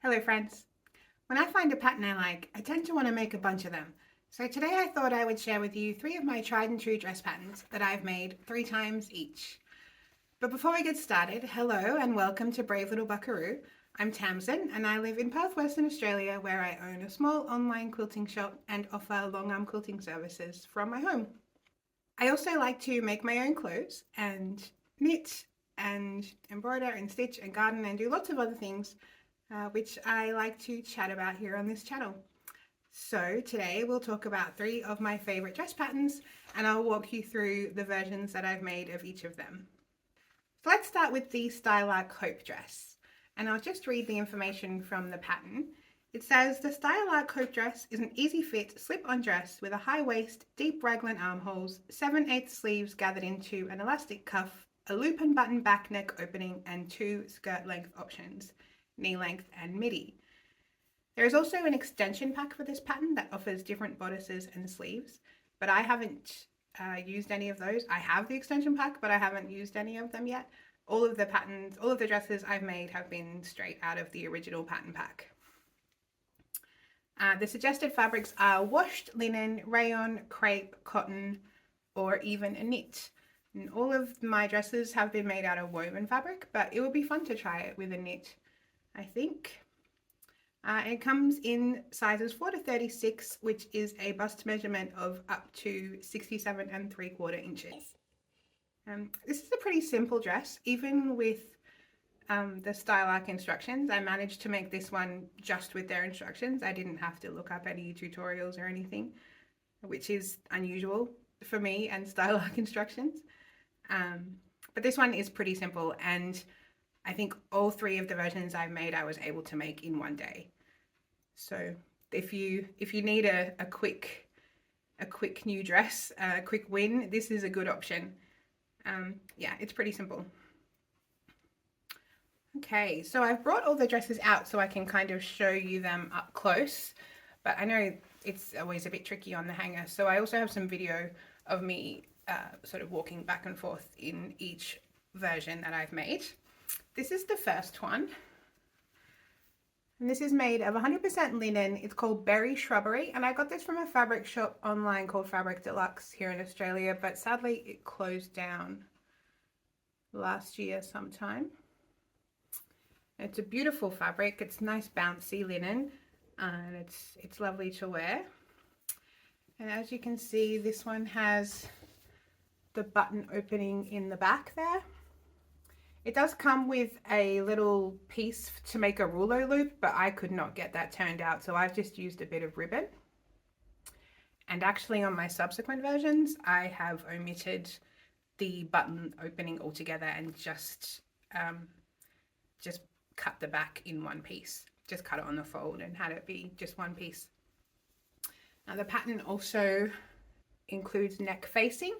Hello friends. When I find a pattern I like, I tend to want to make a bunch of them. So today I thought I would share with you 3 of my tried and true dress patterns that I've made 3 times each. But before we get started, hello and welcome to Brave Little Buckaroo. I'm Tamsin and I live in Perth, Western Australia, where I own a small online quilting shop and offer long arm quilting services from my home. I also like to make my own clothes and knit and embroider and stitch and garden and do lots of other things which I like to chat about here on this channel. So today we'll talk about 3 of my favorite dress patterns and I'll walk you through the versions that I've made of each of them. So let's start with the Stylar Cope dress, and I'll just read the information from the pattern. It says the Stylar Cope dress is an easy fit slip-on dress with a high waist, deep raglan armholes, 7/8 sleeves gathered into an elastic cuff, a loop and button back neck opening and 2 skirt length options, knee length and midi. There is also an extension pack for this pattern that offers different bodices and sleeves, but I haven't used any of those. I have the extension pack, but I haven't used any of them yet. All of the patterns, all of the dresses I've made have been straight out of the original pattern pack. The suggested fabrics are washed linen, rayon, crepe, cotton, or even a knit. And all of my dresses have been made out of woven fabric, but it would be fun to try it with a knit, I think. It comes in sizes 4 to 36, which is a bust measurement of up to 67 3/4 inches. This is a pretty simple dress, even with the Stylark instructions. I managed to make this one just with their instructions. I didn't have to look up any tutorials or anything, which is unusual for me and Stylark instructions. But this one is pretty simple, and I think all 3 of the versions I've made I was able to make in one day. So if you need a quick new dress, a quick win, this is a good option. Yeah, it's pretty simple. Okay, so I've brought all the dresses out so I can kind of show you them up close, but I know it's always a bit tricky on the hanger, so I also have some video of me sort of walking back and forth in each version that I've made. This is the first one, and this is made of 100% linen. It's called Berry Shrubbery, and I got this from a fabric shop online called Fabric Deluxe here in Australia, but sadly it closed down last year sometime. It's a beautiful fabric. It's nice bouncy linen, and it's lovely to wear. And as you can see, this one has the button opening in the back there. It does come with a little piece to make a rouleau loop, but I could not get that turned out, so I've just used a bit of ribbon. And actually on my subsequent versions, I have omitted the button opening altogether and just cut the back in one piece. Just cut it on the fold and had it be just one piece. Now the pattern also includes neck facing,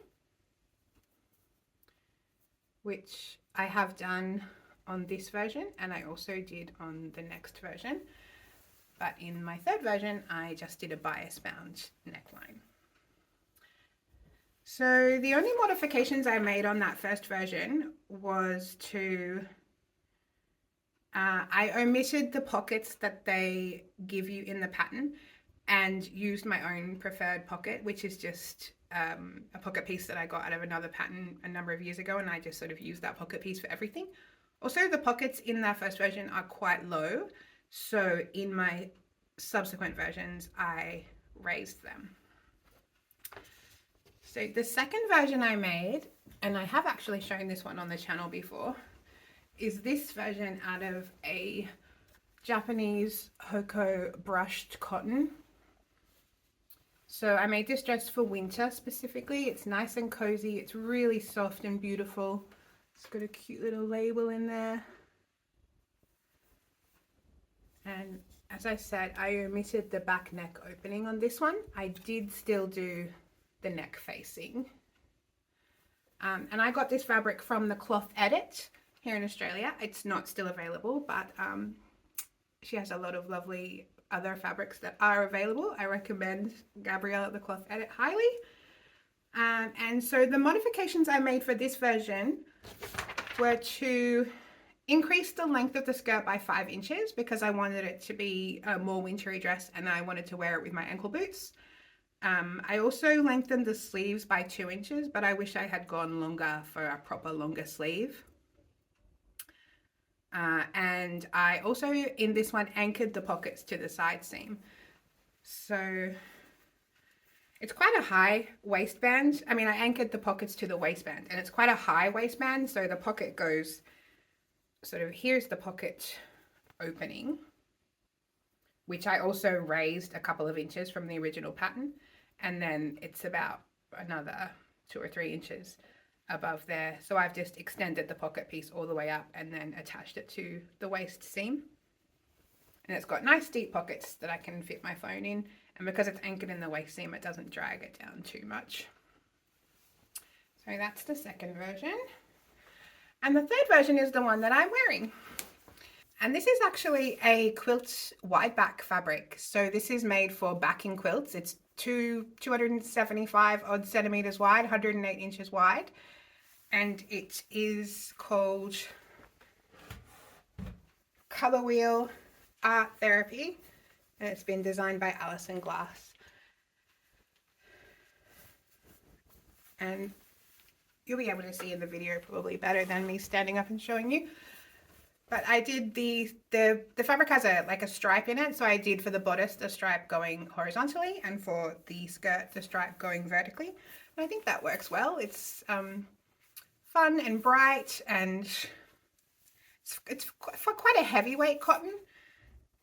which I have done on this version, and I also did on the next version. But in my third version, I just did a bias bound neckline. So the only modifications I made on that first version was to, I omitted the pockets that they give you in the pattern and used my own preferred pocket, which is just a pocket piece that I got out of another pattern a number of years ago, and I just sort of used that pocket piece for everything. Also, the pockets in that first version are quite low, so in my subsequent versions I raised them. So the second version I made, and I have actually shown this one on the channel before, is this version out of a Japanese Hoko brushed cotton. So I made this dress for winter specifically. It's nice and cozy. It's really soft and beautiful. It's got a cute little label in there. And as I said, I omitted the back neck opening on this one. I did still do the neck facing. And I got this fabric from the Cloth Edit here in Australia. It's not still available, but she has a lot of lovely other fabrics that are available. I recommend Gabrielle at the Cloth Edit highly. And so the modifications I made for this version were to increased the length of the skirt by 5 inches because I wanted it to be a more wintry dress and I wanted to wear it with my ankle boots. I also lengthened the sleeves by 2 inches, but I wish I had gone longer for a proper longer sleeve. And I also, in this one, anchored the pockets to the side seam. So it's quite a high waistband. I mean, I anchored the pockets to the waistband, and it's quite a high waistband. So the pocket goes sort of, here's the pocket opening, which I also raised a couple of inches from the original pattern. And then it's about another 2 or 3 inches above there. So I've just extended the pocket piece all the way up and then attached it to the waist seam. And it's got nice deep pockets that I can fit my phone in. And because it's anchored in the waist seam, it doesn't drag it down too much. So that's the second version. And the third version is the one that I'm wearing. And this is actually a quilt wide back fabric. So this is made for backing quilts. It's 275 odd centimeters wide, 108 inches wide. And it is called Color Wheel Art Therapy. And it's been designed by Alison Glass. And you'll be able to see in the video probably better than me standing up and showing you. But I did the fabric has a stripe in it. So I did for the bodice, the stripe going horizontally, and for the skirt, the stripe going vertically. And I think that works well. It's fun and bright, and it's for quite a heavyweight cotton.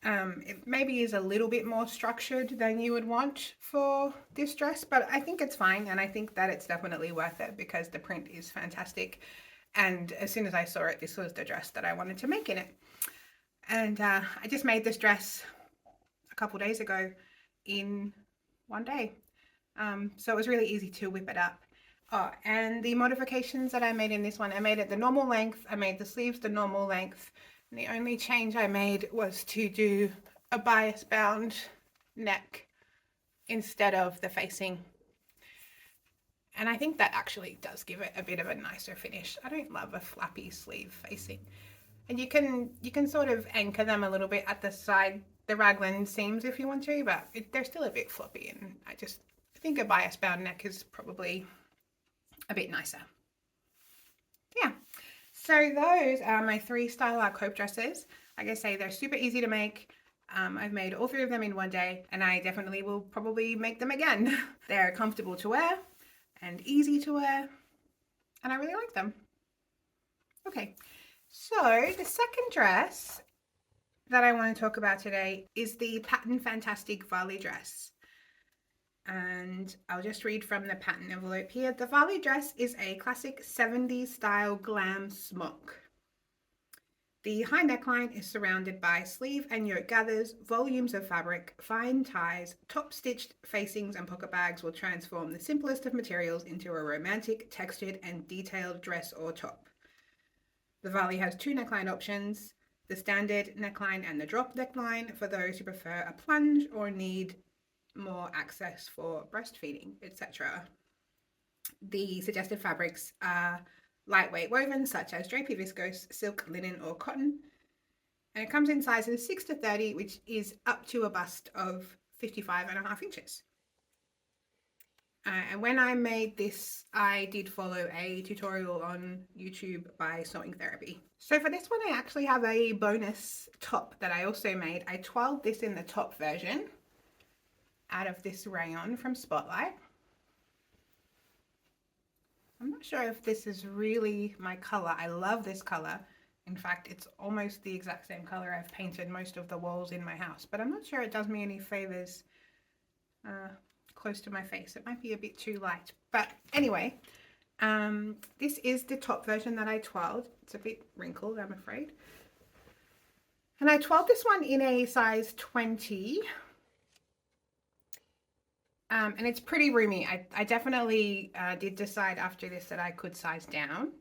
It maybe is a little bit more structured than you would want for this dress, but I think it's fine. And I think that it's definitely worth it because the print is fantastic. And as soon as I saw it, this was the dress that I wanted to make in it. And I just made this dress a couple days ago in one day. So it was really easy to whip it up. Oh, and the modifications that I made in this one, I made it the normal length. I made the sleeves the normal length. And the only change I made was to do a bias bound neck instead of the facing. And I think that actually does give it a bit of a nicer finish. I don't love a flappy sleeve facing. And you can sort of anchor them a little bit at the side, the raglan seams if you want to, but they're still a bit floppy. And I think a bias bound neck is probably a bit nicer. Yeah. So those are my 3 Stylar Cope dresses. Like I say, they're super easy to make. I've made all 3 of them in one day, and I definitely will probably make them again. They're comfortable to wear and easy to wear, and I really like them. Okay, so the second dress that I want to talk about today is the pattern Fantastic Vali dress. And I'll just read from the pattern envelope here. The Vali dress is a classic 70s style glam smock. The high neckline is surrounded by sleeve and yoke gathers, volumes of fabric, fine ties, top-stitched facings and pocket bags will transform the simplest of materials into a romantic, textured and detailed dress or top. The Vali has 2 neckline options, the standard neckline and the drop neckline for those who prefer a plunge or need more access for breastfeeding, etc. The suggested fabrics are lightweight woven such as drapey viscose, silk, linen or cotton, and it comes in sizes 6 to 30, which is up to a bust of 55.5 inches. And when I made this, I did follow a tutorial on YouTube by Sewing Therapy. So for this one, I actually have a bonus top that I also made. I twirled this in the top version out of this rayon from Spotlight. I'm not sure if this is really my color. I love this color. In fact, it's almost the exact same color I've painted most of the walls in my house, but I'm not sure it does me any favors close to my face. It might be a bit too light, but anyway, this is the top version that I twirled. It's a bit wrinkled, I'm afraid. And I twirled this one in a size 20. And it's pretty roomy. I definitely did decide after this that I could size down.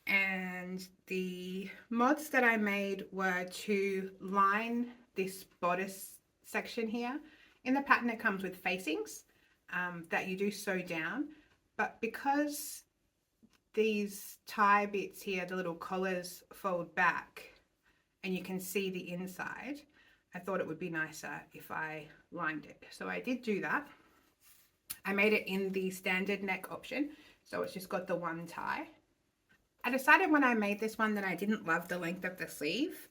And the mods that I made were to line this bodice section here. In the pattern, it comes with facings that you do sew down. But because these tie bits here, the little collars, fold back and you can see the inside, I thought it would be nicer if I lined it. So I did do that. I made it in the standard neck option, so it's just got the one tie. I decided when I made this one that I didn't love the length of the sleeve,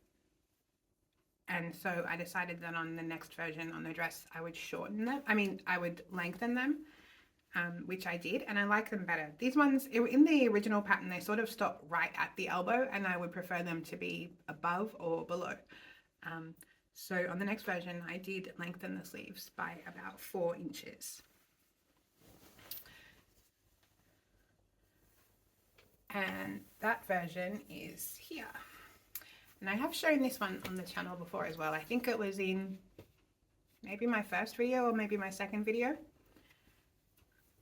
and so I decided that on the next version on the dress I would shorten them. I would lengthen them, which I did, and I like them better. These ones, in the original pattern, they sort of stop right at the elbow, and I would prefer them to be above or below. So on the next version, I did lengthen the sleeves by about 4 inches. And that version is here. And I have shown this one on the channel before as well. I think it was in maybe my first video or maybe my second video.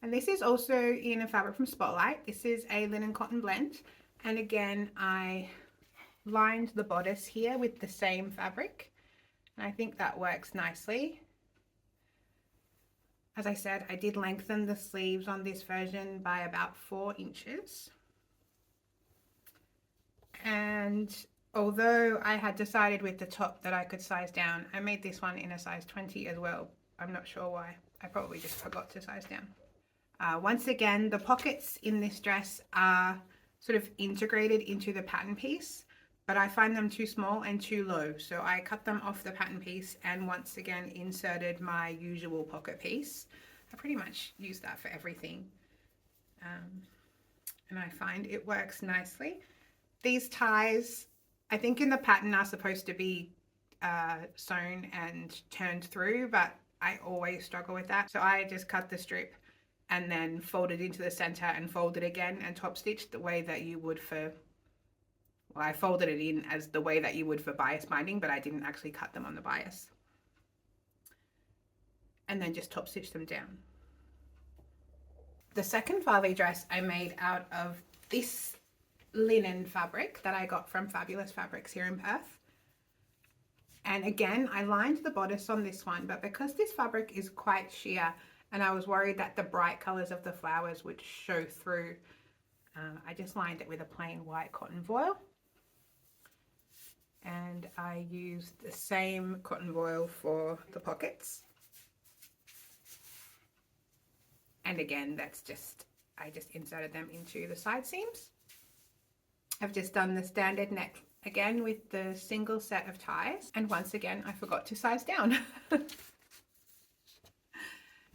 And this is also in a fabric from Spotlight. This is a linen cotton blend. And again, I lined the bodice here with the same fabric. And I think that works nicely. As I said, I did lengthen the sleeves on this version by about 4 inches. And although I had decided with the top that I could size down, I made this one in a size 20 as well. I'm not sure why. I probably just forgot to size down. Once again, the pockets in this dress are sort of integrated into the pattern piece, but I find them too small and too low. So I cut them off the pattern piece and once again inserted my usual pocket piece. I pretty much use that for everything. And I find it works nicely. These ties, I think in the pattern are supposed to be sewn and turned through, but I always struggle with that. So I just cut the strip and then fold it into the center and fold it again and top stitch the way that you would for, well, I folded it in as the way that you would for bias binding, but I didn't actually cut them on the bias. And then just top stitch them down. The second Vali dress I made out of this linen fabric that I got from Fabulous Fabrics here in Perth. And again, I lined the bodice on this one, but because this fabric is quite sheer and I was worried that the bright colors of the flowers would show through, I just lined it with a plain white cotton voile. And I used the same cotton voile for the pockets. And again, that's just, I just inserted them into the side seams. I've just done the standard neck again with the single set of ties, and once again I forgot to size down.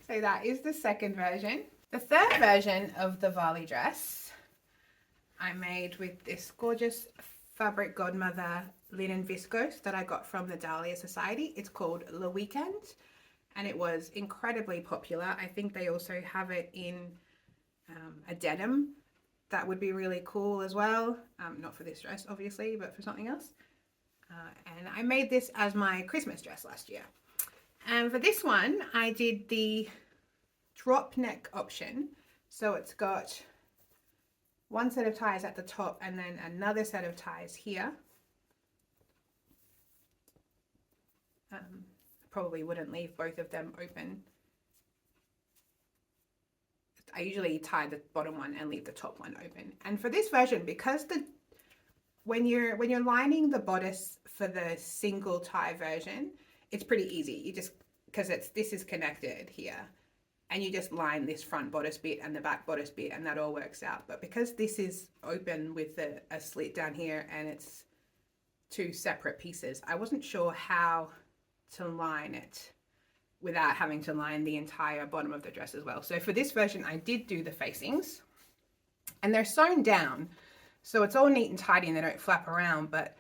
So that is the second version. The third version of the Vali dress I made with this gorgeous Fabric Godmother linen viscose that I got from the Dahlia Society. It's called Le Weekend and it was incredibly popular. I think they also have it in a denim. That would be really cool as well. Not for this dress, obviously, but for something else. And I made this as my Christmas dress last year. And for this one, I did the drop neck option. So it's got one set of ties at the top and then another set of ties here. Probably wouldn't leave both of them open. I usually tie the bottom one and leave the top one open. And for this version, because when you're lining the bodice for the single tie version, it's pretty easy. You just, because this is connected here, and you just line this front bodice bit and the back bodice bit, and that all works out. But because this is open with a slit down here and it's two separate pieces, I wasn't sure how to line it without having to line the entire bottom of the dress as well. So for this version, I did do the facings, and they're sewn down, so it's all neat and tidy and they don't flap around. But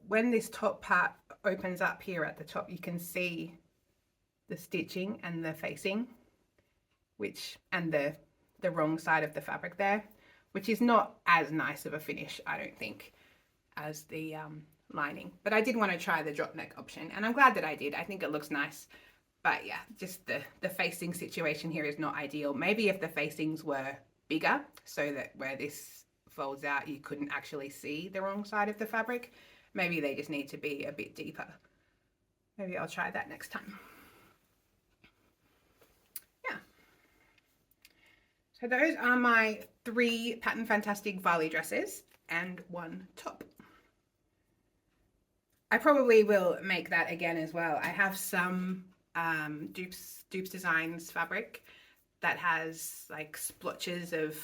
when this top part opens up here at the top, you can see the stitching and the facing, and the wrong side of the fabric there, which is not as nice of a finish, I don't think, as the lining. But I did want to try the drop neck option, and I'm glad that I did. I think it looks nice. But yeah, just the facing situation here is not ideal. Maybe if the facings were bigger, so that where this folds out you couldn't actually see the wrong side of the fabric, maybe they just need to be a bit deeper. Maybe I'll try that next time. Yeah. So those are my 3 Pattern Fantastic Vali dresses and 1 top. I probably will make that again as well. I have some Dupes Designs fabric that has like splotches of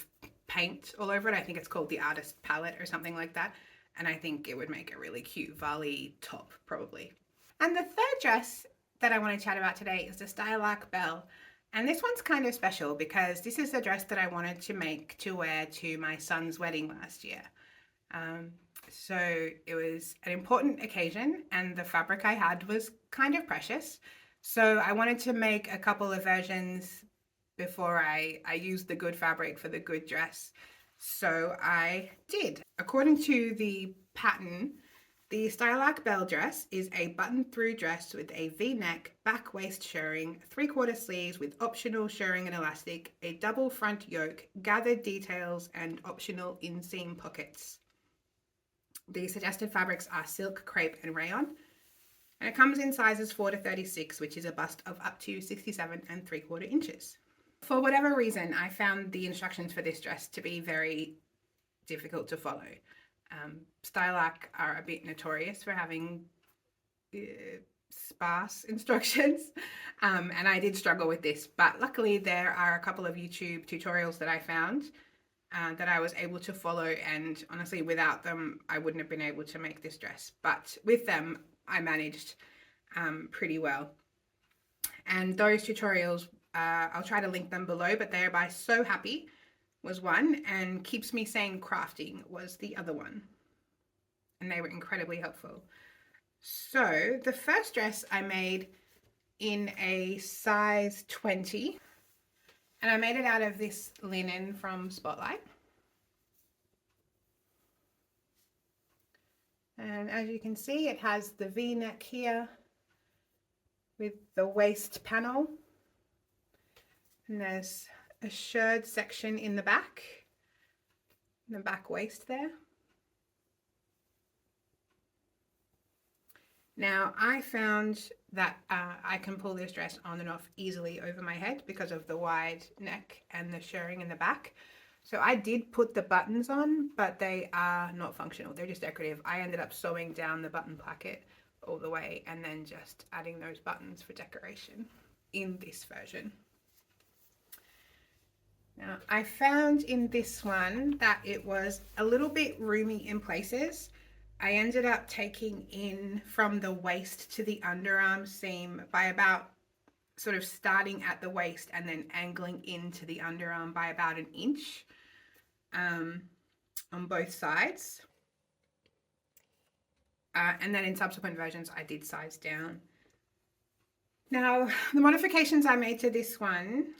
paint all over it. I think it's called the Artist Palette or something like that. And I think it would make a really cute Vali top probably. And the third dress that I want to chat about today is the Stylark Bell. And this one's kind of special because this is a dress that I wanted to make to wear to my son's wedding last year. So it was an important occasion and the fabric I had was kind of precious. So I wanted to make a couple of versions before I used the good fabric for the good dress. So I did. According to the pattern, the Stylark Bell dress is a button-through dress with a V-neck, back waist shirring, 3/4 sleeves with optional shirring and elastic, a double front yoke, gathered details, and optional inseam pockets. The suggested fabrics are silk, crepe, and rayon. And it comes in sizes 4 to 36, which is a bust of up to 67 3/4 inches. For whatever reason, I found the instructions for this dress to be very difficult to follow. Stylark are a bit notorious for having sparse instructions, and I did struggle with this, but luckily there are a couple of YouTube tutorials that I found that I was able to follow, and honestly without them I wouldn't have been able to make this dress, but with them I managed pretty well. And those tutorials, I'll try to link them below, but They're by So Happy was one, and Keeps Me Sane Crafting was the other one, and they were incredibly helpful. So the first dress I made in a size 20, and I made it out of this linen from Spotlight. And as you can see, it has the V-neck here with the waist panel, and there's a shirred section in the back waist there. Now I found that I can pull this dress on and off easily over my head because of the wide neck and the shirring in the back. So I did put the buttons on, but they are not functional. They're just decorative. I ended up sewing down the button placket all the way and then just adding those buttons for decoration in this version. Now I found in this one that it was a little bit roomy in places. I ended up taking in from the waist to the underarm seam by about sort of starting at the waist and then angling into the underarm by about 1 inch on both sides. And then in subsequent versions, I did size down. Now, the modifications I made to this one,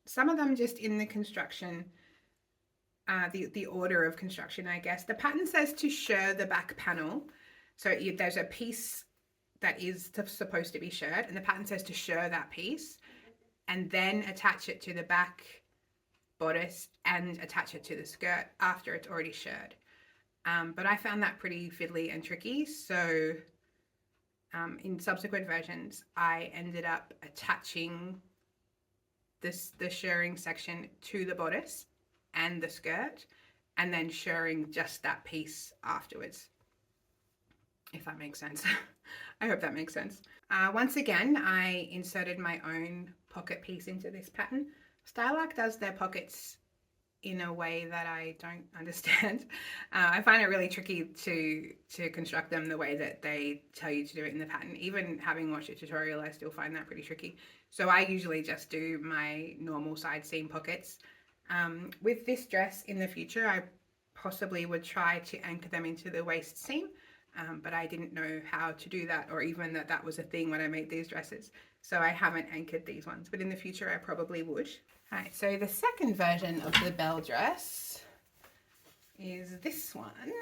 some of them just in the construction, the order of construction, I guess. The pattern says to shirr the back panel. So there's a piece that is supposed to be shirred, and the pattern says to shirr that piece and then attach it to the back bodice and attach it to the skirt after it's already shirred. But I found that pretty fiddly and tricky. So in subsequent versions, I ended up attaching the shirring section to the bodice and the skirt, and then shirring just that piece afterwards, if that makes sense. I hope that makes sense. Once again, I inserted my own pocket piece into this pattern. Stylark does their pockets in a way that I don't understand. I find it really tricky to construct them the way that they tell you to do it in the pattern. Even having watched a tutorial, I still find that pretty tricky. So I usually just do my normal side seam pockets. With this dress in the future, I possibly would try to anchor them into the waist seam, but I didn't know how to do that, or even that was a thing when I made these dresses. So I haven't anchored these ones, but in the future I probably would. All right, so the second version of the bell dress is this one.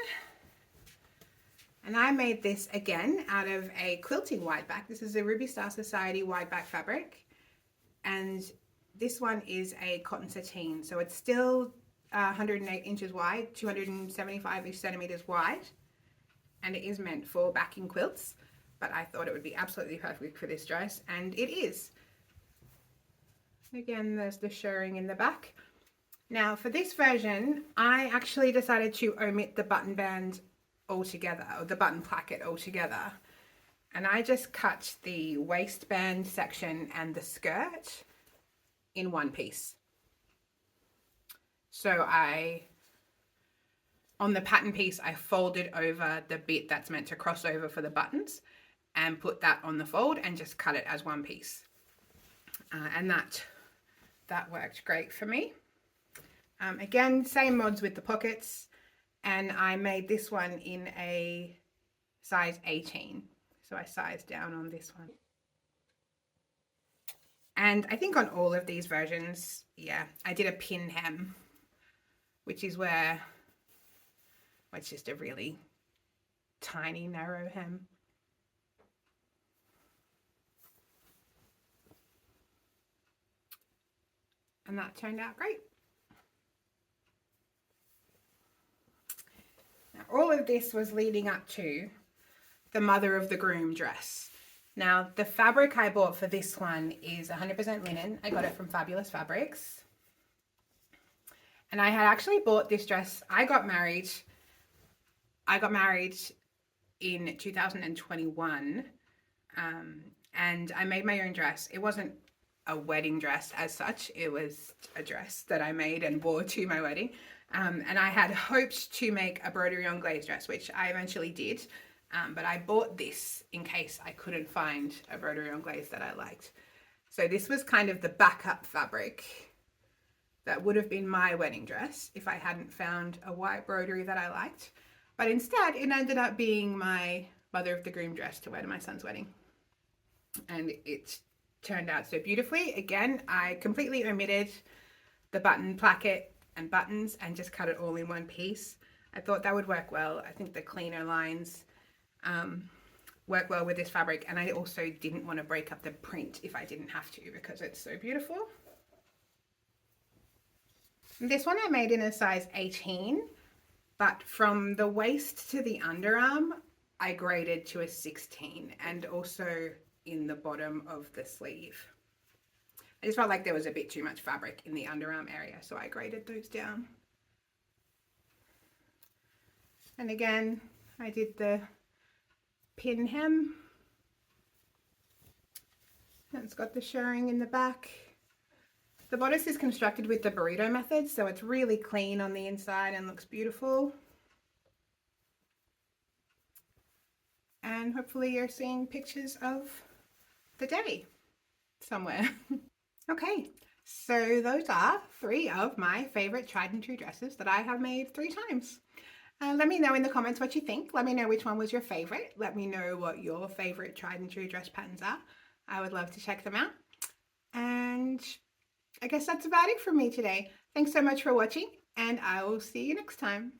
And I made this again out of a quilting wide back. This is a Ruby Star Society wide back fabric. And this one is a cotton sateen. So it's still 108 inches wide, 275-ish centimeters wide. And it is meant for backing quilts. But I thought it would be absolutely perfect for this dress. And it is. Again, there's the shirring in the back. Now for this version, I actually decided to omit the button band altogether, or the button placket altogether. And I just cut the waistband section and the skirt in one piece. So on the pattern piece, I folded over the bit that's meant to cross over for the buttons and put that on the fold and just cut it as one piece. And that worked great for me. Again, same mods with the pockets, and I made this one in a size 18. So I sized down on this one. And I think on all of these versions, yeah, I did a pin hem, which is where it's just a really tiny, narrow hem. And that turned out great. Now, all of this was leading up to the mother of the groom dress. Now, the fabric I bought for this one is 100% linen. I got it from Fabulous Fabrics. And I had actually bought this dress. I got married in 2021, and I made my own dress. It wasn't a wedding dress as such. It was a dress that I made and wore to my wedding. And I had hoped to make a broderie on glaze dress, which I eventually did. But I bought this in case I couldn't find a broderie on glaze that I liked. So this was kind of the backup fabric that would have been my wedding dress if I hadn't found a white broderie that I liked. But instead, it ended up being my mother of the groom dress to wear to my son's wedding. And it turned out so beautifully. Again, I completely omitted the button placket and buttons and just cut it all in one piece. I thought that would work well. I think the cleaner lines work well with this fabric, and I also didn't want to break up the print if I didn't have to because it's so beautiful. This one I made in a size 18, but from the waist to the underarm I graded to a 16, and also in the bottom of the sleeve. I just felt like there was a bit too much fabric in the underarm area, so I graded those down. And again, I did the pin hem. And it's got the shirring in the back. The bodice is constructed with the burrito method, so it's really clean on the inside and looks beautiful. And hopefully you're seeing pictures of the day somewhere. Okay, so those are 3 of my favorite tried and true dresses that I have made 3 times. Let me know in the comments what you think. Let me know which one was your favorite. Let me know what your favorite tried and true dress patterns are. I would love to check them out. And I guess that's about it from me today. Thanks so much for watching, and I will see you next time.